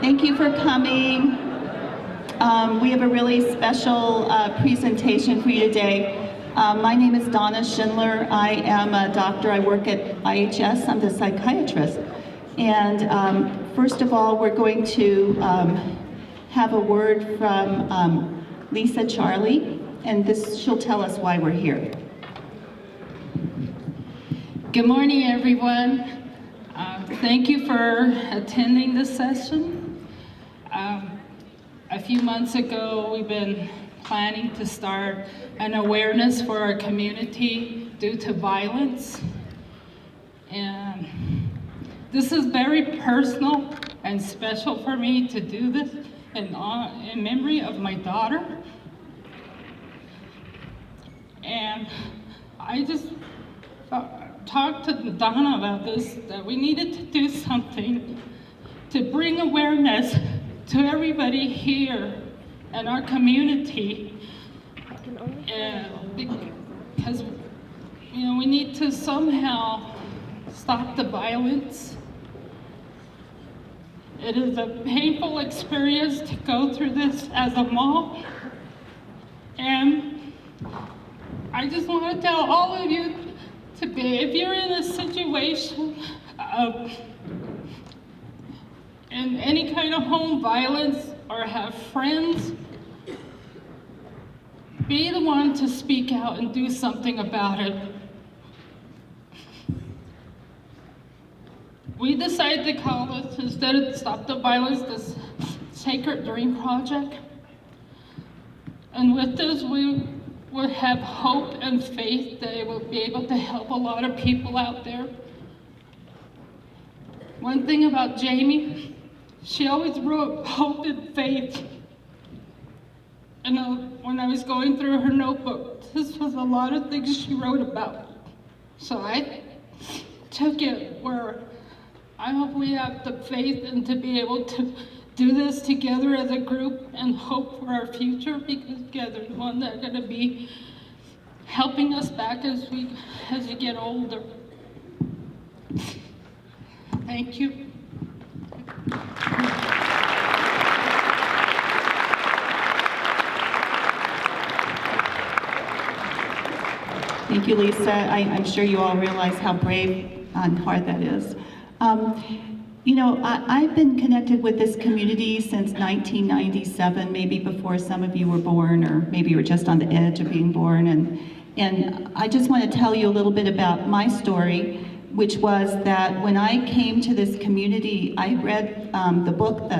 Thank you for coming. We have a really special presentation for you today. My name is Donna Schindler. I am a doctor. I work at IHS. I'm the psychiatrist. And first of all, we're going to have a word from Lisa Charlie, and she'll tell us why we're here. Good morning, everyone. Thank you for attending this session. A few months ago, we've been planning to start an awareness for our community due to violence. And this is very personal and special for me to do this in memory of my daughter. And I just talked to Donna about this, that we needed to do something to bring awareness to everybody here in our community. And because, we need to somehow stop the violence. It is a painful experience to go through this as a mom. And I just want to tell all of you today, if you're in a situation of in any kind of home violence or have friends, be the one to speak out and do something about it. We decided to call this, instead of Stop the Violence, this Sacred Dream Project. And with this, we will have hope and faith that it will be able to help a lot of people out there. One thing about Jamie, she always wrote hope and faith. And when I was going through her notebook, this was a lot of things she wrote about. So I took it where I hope we have the faith and to be able to do this together as a group and hope for our future, because together the one that are going to be helping us back as we get older. Thank you. Thank you, Lisa. I'm sure you all realize how brave and hard that is. I've been connected with this community since 1997, maybe before some of you were born, or maybe you were just on the edge of being born. And I just want to tell you a little bit about my story, which was that when I came to this community, I read the book,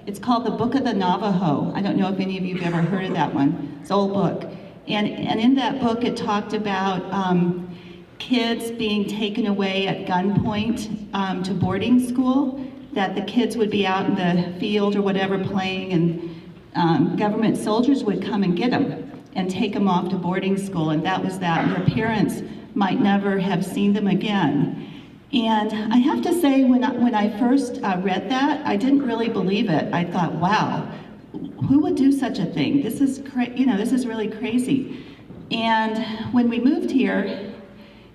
it's called The Book of the Navajo. I don't know if any of you have ever heard of that one. It's an old book. And in that book, it talked about kids being taken away at gunpoint to boarding school, that the kids would be out in the field or whatever playing, and government soldiers would come and get them and take them off to boarding school, and that was that. And their parents might never have seen them again. And I have to say, when I first read that, I didn't really believe it. I thought, wow, who would do such a thing? This is this is really crazy. And when we moved here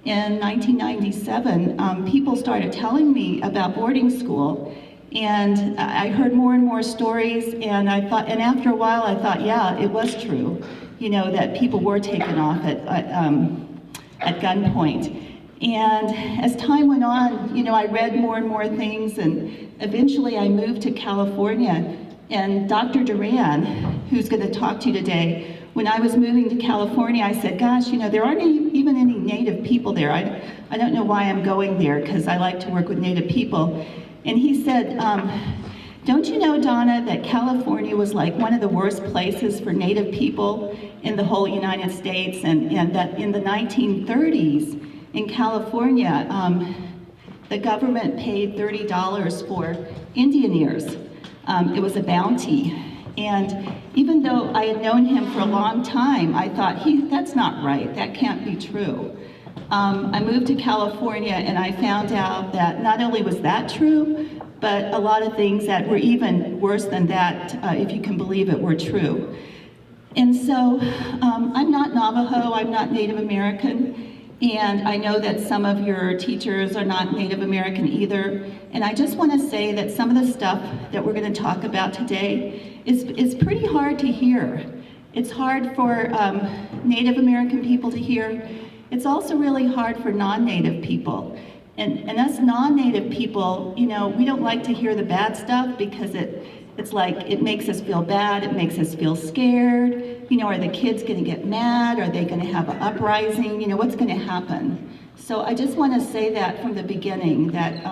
in 1997, people started telling me about boarding school, and I heard more and more stories, and I thought, and after a while I thought, yeah, it was true, that people were taken off at gunpoint. And as time went on, I read more and more things, and eventually I moved to California. And Dr. Duran, who's going to talk to you today, when I was moving to California, I said, gosh, there aren't even any Native people there. I don't know why I'm going there, because I like to work with Native people. And he said, don't you know, Donna, that California was like one of the worst places for Native people in the whole United States, and that in the 1930s in California, the government paid $30 for Indian ears. It was a bounty. And even though I had known him for a long time, I thought, that's not right, that can't be true. I moved to California and I found out that not only was that true, but a lot of things that were even worse than that, if you can believe it, were true. And so I'm not Navajo, I'm not Native American, And I know that some of your teachers are not Native American either. And I just want to say that some of the stuff that we're going to talk about today is pretty hard to hear. It's hard for Native American people to hear. It's also really hard for non-Native people. And us non-Native people, you know, we don't like to hear the bad stuff because it's like, it makes us feel bad, it makes us feel scared. You know, are the kids gonna get mad? Are they gonna have an uprising? You know, what's gonna happen? So I just wanna say that from the beginning, that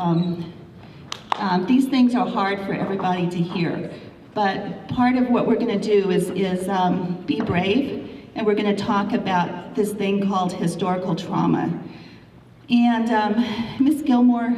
these things are hard for everybody to hear. But part of what we're gonna do is be brave, and we're gonna talk about this thing called historical trauma. And Ms. Gilmore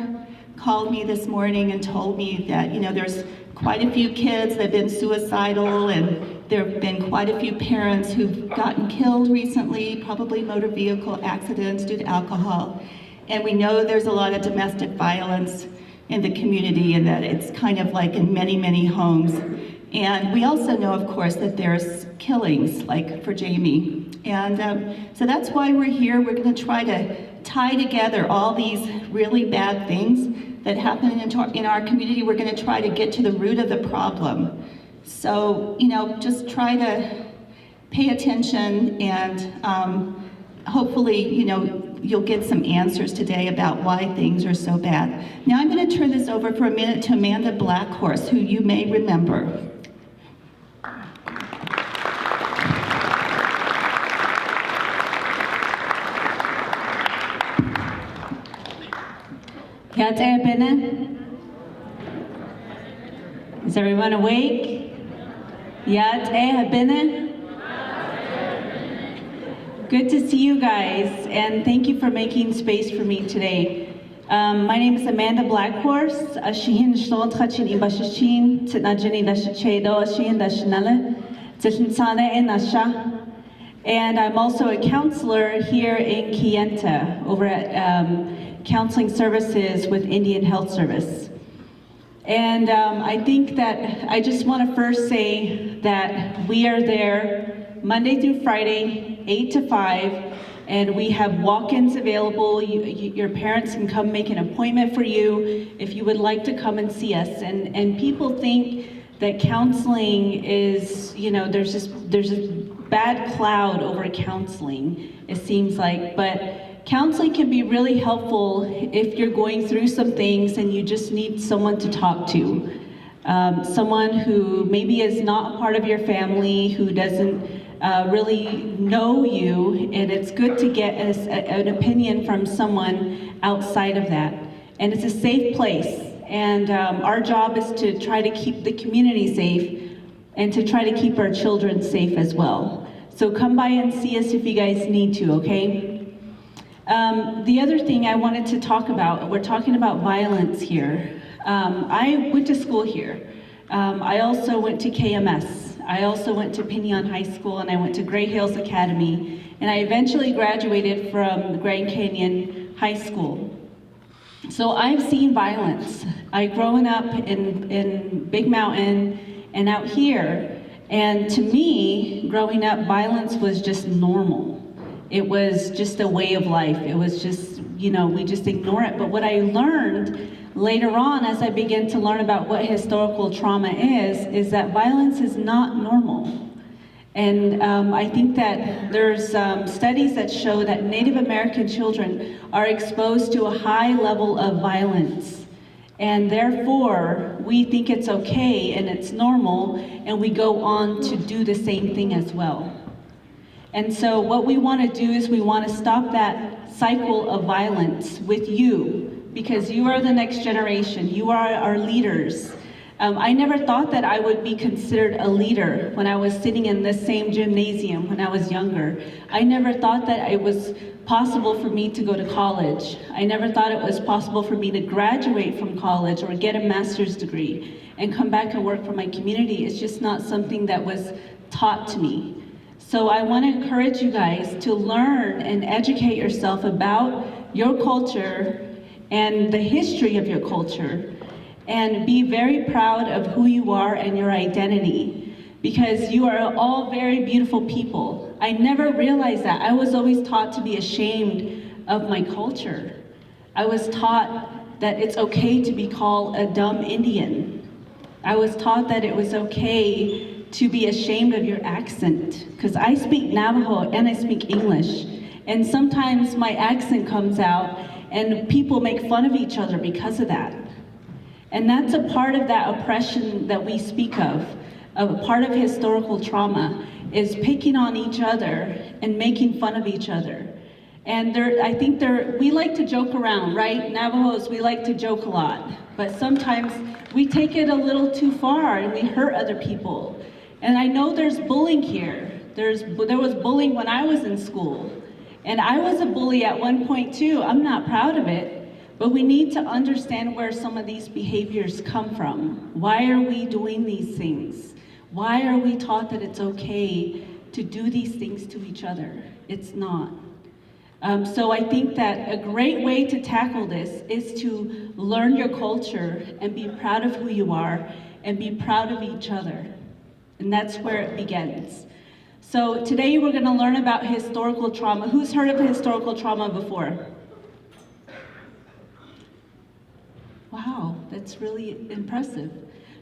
called me this morning and told me that, you know, there's quite a few kids that have been suicidal, and there have been quite a few parents who've gotten killed recently, probably motor vehicle accidents due to alcohol. And we know there's a lot of domestic violence in the community, and that it's kind of like in many, many homes. And we also know, of course, that there's killings, like for Jamie. And so that's why we're here. We're gonna try to tie together all these really bad things that happen in our community. We're gonna try to get to the root of the problem. So, you know, just try to pay attention, and hopefully, you know, you'll get some answers today about why things are so bad. Now I'm gonna turn this over for a minute to Amanda Blackhorse, who you may remember. Is everyone awake? Good to see you guys, and thank you for making space for me today. My name is Amanda Blackhorse. And I'm also a counselor here in Kayenta over at Counseling Services with Indian Health Service. And I think that I just want to first say that we are there Monday through Friday, 8 to 5, and we have walk-ins available. Your parents can come make an appointment for you if you would like to come and see us. And people think that counseling is, you know, there's a bad cloud over counseling, it seems like, but counseling can be really helpful if you're going through some things and you just need someone to talk to. Someone who maybe is not a part of your family, who doesn't really know you, and it's good to get an opinion from someone outside of that. And it's a safe place, and our job is to try to keep the community safe and to try to keep our children safe as well. So come by and see us if you guys need to, okay? The other thing I wanted to talk about, we're talking about violence here. I went to school here. I also went to KMS. I also went to Pinion High School, and I went to Gray Hills Academy, and I eventually graduated from Grand Canyon High School. So I've seen violence. I've grown up in Big Mountain and out here, and to me, growing up, violence was just normal. It was just a way of life. It was just, you know, we just ignore it. But what I learned later on, as I began to learn about what historical trauma is that violence is not normal. And I think that there's studies that show that Native American children are exposed to a high level of violence. And therefore, we think it's okay and it's normal, and we go on to do the same thing as well. And so what we want to do is we want to stop that cycle of violence with you, because you are the next generation. You are our leaders. I never thought that I would be considered a leader when I was sitting in this same gymnasium when I was younger. I never thought that it was possible for me to go to college. I never thought it was possible for me to graduate from college or get a master's degree and come back and work for my community. It's just not something that was taught to me. So I want to encourage you guys to learn and educate yourself about your culture and the history of your culture, and be very proud of who you are and your identity, because you are all very beautiful people. I never realized that. I was always taught to be ashamed of my culture. I was taught that it's okay to be called a dumb Indian. I was taught that it was okay to be ashamed of your accent, because I speak Navajo and I speak English. And sometimes my accent comes out and people make fun of each other because of that. And that's a part of that oppression that we speak of. A part of historical trauma is picking on each other and making fun of each other. And we like to joke around, right? Navajos, we like to joke a lot. But sometimes we take it a little too far and we hurt other people. And I know there's bullying here. There was bullying when I was in school. And I was a bully at one point too. I'm not proud of it, but we need to understand where some of these behaviors come from. Why are we doing these things? Why are we taught that it's okay to do these things to each other? It's not. So I think that a great way to tackle this is to learn your culture and be proud of who you are and be proud of each other. And that's where it begins. So today we're going to learn about historical trauma. Who's heard of historical trauma before? Wow, that's really impressive.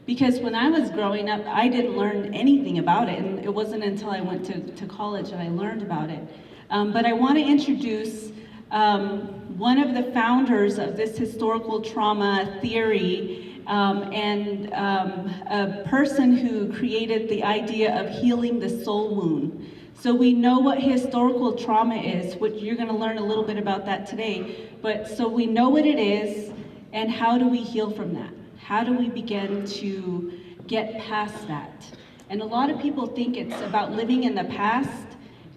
Because when I was growing up, I didn't learn anything about it, and it wasn't until I went to college that I learned about it. But I want to introduce one of the founders of this historical trauma theory, and a person who created the idea of healing the soul wound. So we know what historical trauma is, which you're going to learn a little bit about that today. But so we know what it is, and how do we heal from that? How do we begin to get past that? And a lot of people think it's about living in the past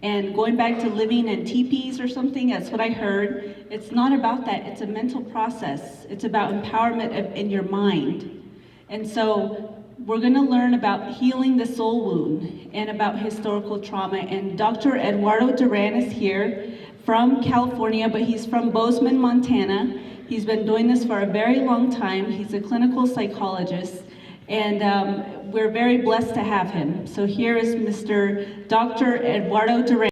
and going back to living in teepees or something. That's what I heard. It's not about that. It's a mental process. It's about empowerment in your mind. And so we're going to learn about healing the soul wound and about historical trauma. And Dr. Eduardo Duran is here from California, but he's from Bozeman, Montana. He's been doing this for a very long time. He's a clinical psychologist, and we're very blessed to have him. So here is Mr. Dr. Eduardo Duran.